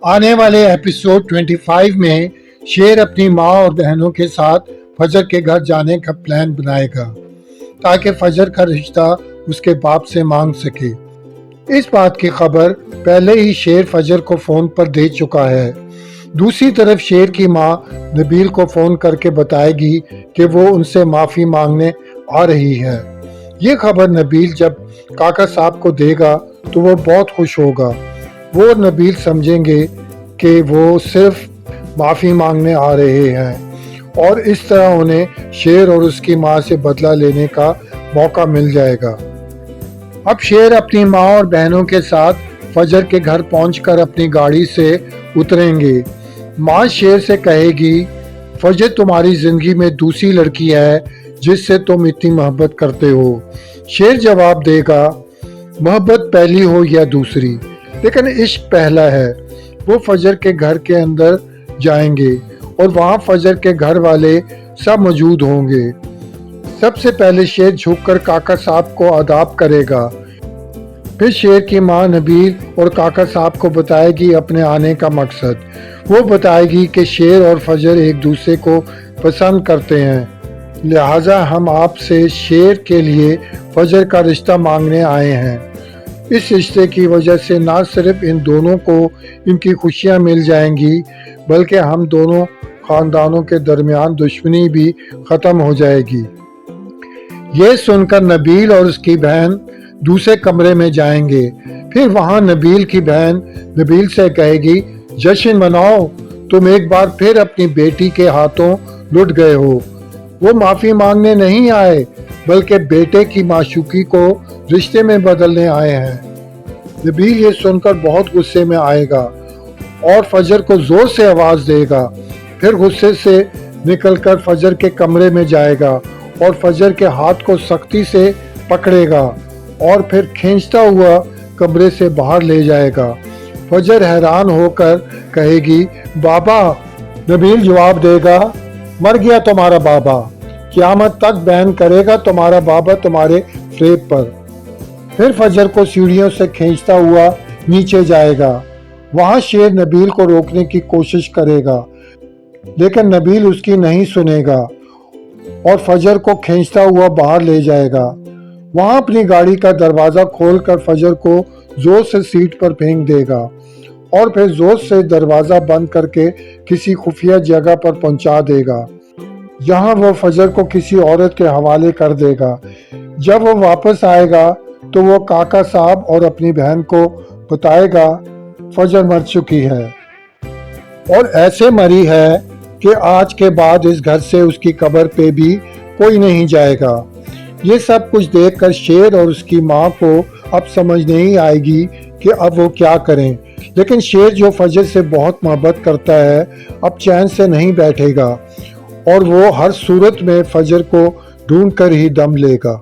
آنے والے ایپیسوڈ 25 میں شیر اپنی ماں اور بہنوں کے ساتھ فجر کے گھر جانے کا پلان بنائے گا تاکہ فجر کا رشتہ اس کے باپ سے مانگ سکے۔ اس بات کی خبر پہلے ہی شیر فجر کو فون پر دے چکا ہے۔ دوسری طرف شیر کی ماں نبیل کو فون کر کے بتائے گی کہ وہ ان سے معافی مانگنے آ رہی ہے۔ یہ خبر نبیل جب کاکا صاحب کو دے گا تو وہ بہت خوش ہوگا۔ وہ اور نبیل سمجھیں گے کہ وہ صرف معافی مانگنے آ رہے ہیں اور اس طرح انہیں شیر اور اس کی ماں سے بدلہ لینے کا موقع مل جائے گا۔ اب شیر اپنی ماں اور بہنوں کے ساتھ فجر کے گھر پہنچ کر اپنی گاڑی سے اتریں گے۔ ماں شیر سے کہے گی، فجر تمہاری زندگی میں دوسری لڑکی ہے جس سے تم اتنی محبت کرتے ہو۔ شیر جواب دے گا، محبت پہلی ہو یا دوسری، لیکن عشق پہلا ہے۔ وہ فجر کے گھر کے اندر جائیں گے اور وہاں فجر کے گھر والے سب موجود ہوں گے۔ سب سے پہلے شیر جھک کر کاکا صاحب کو آداب کرے گا۔ پھر شیر کی ماں نبیل اور کاکا صاحب کو بتائے گی اپنے آنے کا مقصد۔ وہ بتائے گی کہ شیر اور فجر ایک دوسرے کو پسند کرتے ہیں، لہٰذا ہم آپ سے شیر کے لیے فجر کا رشتہ مانگنے آئے ہیں۔ اس رشتے کی وجہ سے نہ صرف ان دونوں کو ان کی خوشیاں مل جائیں گی بلکہ ہم دونوں خاندانوں کے درمیان دشمنی بھی ختم ہو جائے گی۔ یہ سن کر نبیل اور اس کی بہن دوسرے کمرے میں جائیں گے۔ پھر وہاں نبیل کی بہن نبیل سے کہے گی، جشن مناؤ، تم ایک بار پھر اپنی بیٹی کے ہاتھوں لٹ گئے ہو۔ وہ معافی مانگنے نہیں آئے بلکہ بیٹے کی معشوقی کو رشتے میں بدلنے آئے ہیں۔ نبیل یہ سن کر بہت غصے میں آئے گا اور فجر کو زور سے آواز دے گا۔ پھر غصے سے نکل کر فجر کے کمرے میں جائے گا اور فجر کے ہاتھ کو سختی سے پکڑے گا اور پھر کھینچتا ہوا کمرے سے باہر لے جائے گا۔ فجر حیران ہو کر کہے گی، بابا۔ نبیل جواب دے گا، مر گیا تمہارا بابا، قیامت تک بیان کرے گا تمہارا بابا تمہارے فریب پر۔ پھر فجر کو سیڑھیوں سے کھینچتا ہوا نیچے جائے گا۔ وہاں شیر نبیل کو روکنے کی کوشش کرے گا لیکن نبیل اس کی نہیں سنے گا اور فجر کو کھینچتا ہوا باہر لے جائے گا۔ وہاں اپنی گاڑی کا دروازہ کھول کر فجر کو زور سے سیٹ پر پھینک دے گا اور پھر زور سے دروازہ بند کر کے کسی خفیہ جگہ پر پہنچا دے گا۔ یہاں وہ فجر کو کسی عورت کے حوالے کر دے گا۔ جب وہ واپس آئے گا تو وہ کاکا صاحب اور اپنی بہن کو بتائے گا فجر مر چکی ہے اور ایسے مری ہے کہ آج کے بعد اس گھر سے اس کی قبر پہ بھی کوئی نہیں جائے گا۔ یہ سب کچھ دیکھ کر شیر اور اس کی ماں کو اب سمجھ نہیں آئے گی کہ اب وہ کیا کریں، لیکن شیر جو فجر سے بہت محبت کرتا ہے اب چین سے نہیں بیٹھے گا اور وہ ہر صورت میں فجر کو ڈھونڈ کر ہی دم لے گا۔